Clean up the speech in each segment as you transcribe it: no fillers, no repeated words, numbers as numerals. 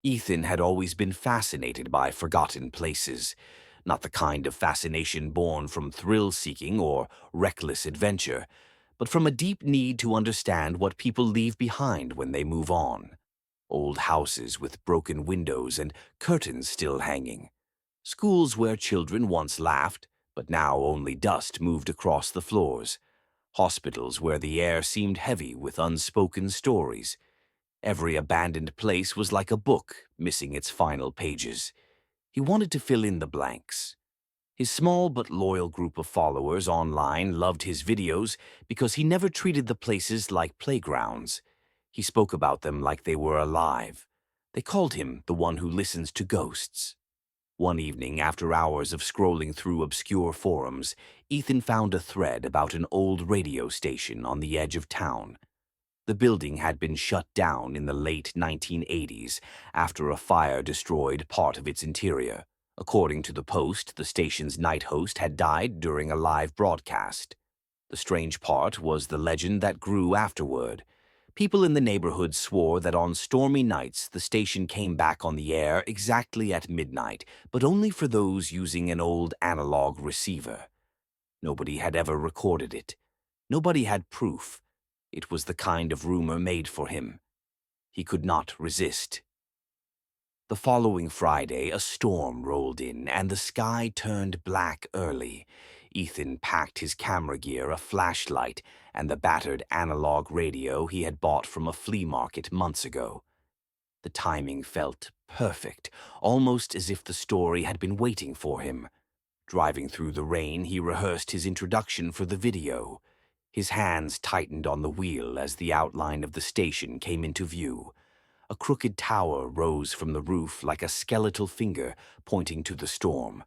Ethan had always been fascinated by forgotten places, not the kind of fascination born from thrill-seeking or reckless adventure, but from a deep need to understand what people leave behind when they move on. Old houses with broken windows and curtains still hanging. Schools where children once laughed, but now only dust moved across the floors. Hospitals where the air seemed heavy with unspoken stories. Every abandoned place was like a book missing its final pages. He wanted to fill in the blanks. His small but loyal group of followers online loved his videos because he never treated the places like playgrounds. He spoke about them like they were alive. They called him the one who listens to ghosts. One evening, after hours of scrolling through obscure forums, Ethan found a thread about an old radio station on the edge of town. The building had been shut down in the late 1980s after a fire destroyed part of its interior. According to the Post, the station's night host had died during a live broadcast. The strange part was the legend that grew afterward. People in the neighborhood swore that on stormy nights the station came back on the air exactly at midnight, but only for those using an old analog receiver. Nobody had ever recorded it. Nobody had proof. It was the kind of rumor made for him. He could not resist. The following Friday, a storm rolled in, and the sky turned black early. Ethan packed his camera gear, a flashlight, and the battered analog radio he had bought from a flea market months ago. The timing felt perfect, almost as if the story had been waiting for him. Driving through the rain, he rehearsed his introduction for the video. His hands tightened on the wheel as the outline of the station came into view. A crooked tower rose from the roof like a skeletal finger pointing to the storm.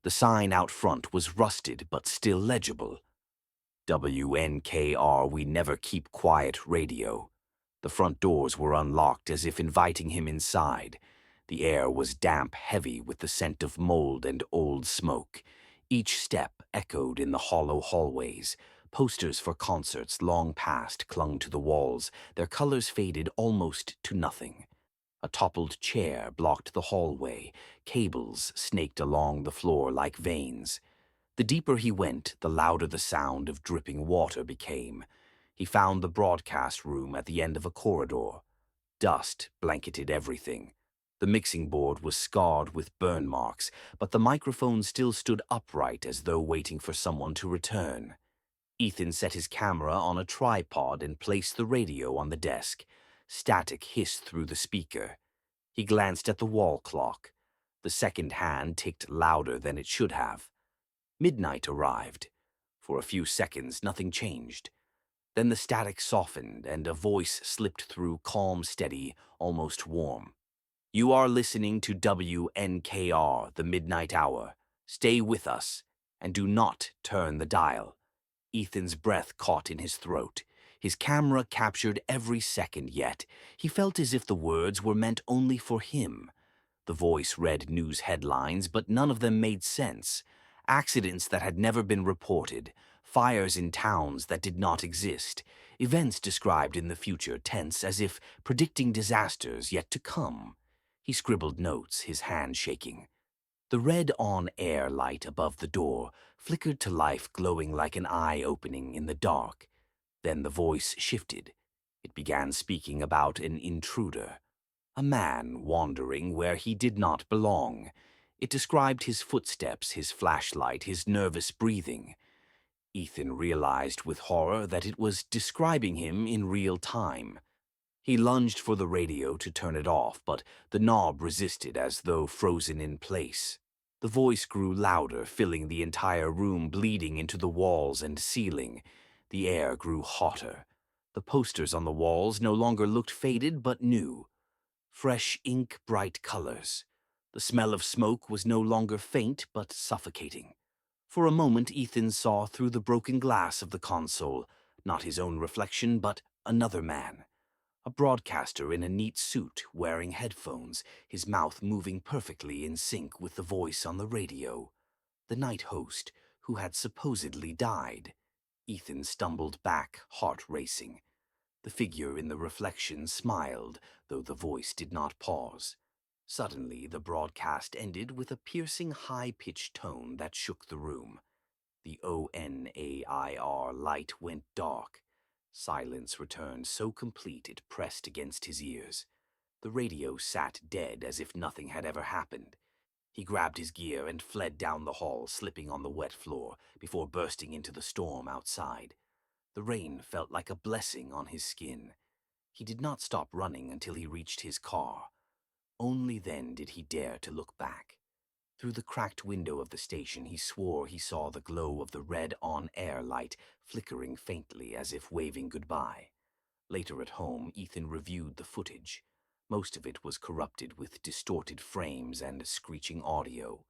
The sign out front was rusted but still legible. WNKR, We Never Keep Quiet Radio. The front doors were unlocked as if inviting him inside. The air was damp, heavy with the scent of mold and old smoke. Each step echoed in the hollow hallways. Posters for concerts long past clung to the walls, their colors faded almost to nothing. A toppled chair blocked the hallway. Cables snaked along the floor like veins. The deeper he went, the louder the sound of dripping water became. He found the broadcast room at the end of a corridor. Dust blanketed everything. The mixing board was scarred with burn marks, but the microphone still stood upright as though waiting for someone to return. Ethan set his camera on a tripod and placed the radio on the desk. Static hissed through the speaker. He glanced at the wall clock. The second hand ticked louder than it should have. Midnight arrived. For a few seconds, nothing changed. Then the static softened and a voice slipped through, calm, steady, almost warm. "You are listening to WNKR, the Midnight Hour. Stay with us, and do not turn the dial." Ethan's breath caught in his throat. His camera captured every second, yet he felt as if the words were meant only for him. The voice read news headlines, but none of them made sense. Accidents that had never been reported, fires in towns that did not exist, events described in the future tense as if predicting disasters yet to come. He scribbled notes, his hand shaking. The red on-air light above the door flickered to life, glowing like an eye opening in the dark. Then the voice shifted. It began speaking about an intruder. A man wandering where he did not belong. It described his footsteps, his flashlight, his nervous breathing. Ethan realized with horror that it was describing him in real time. He lunged for the radio to turn it off, but the knob resisted as though frozen in place. The voice grew louder, filling the entire room, bleeding into the walls and ceiling. The air grew hotter. The posters on the walls no longer looked faded but new. Fresh ink, bright colors. The smell of smoke was no longer faint but suffocating. For a moment Ethan saw through the broken glass of the console, not his own reflection but another man. A broadcaster in a neat suit, wearing headphones, his mouth moving perfectly in sync with the voice on the radio. The night host, who had supposedly died. Ethan stumbled back, heart racing. The figure in the reflection smiled, though the voice did not pause. Suddenly, the broadcast ended with a piercing high-pitched tone that shook the room. The ONAIR light went dark. Silence returned so complete it pressed against his ears. The radio sat dead as if nothing had ever happened. He grabbed his gear and fled down the hall, slipping on the wet floor, before bursting into the storm outside. The rain felt like a blessing on his skin. He did not stop running until he reached his car. Only then did he dare to look back. Through the cracked window of the station, he swore he saw the glow of the red on-air light flickering faintly as if waving goodbye. Later at home, Ethan reviewed the footage. Most of it was corrupted with distorted frames and screeching audio.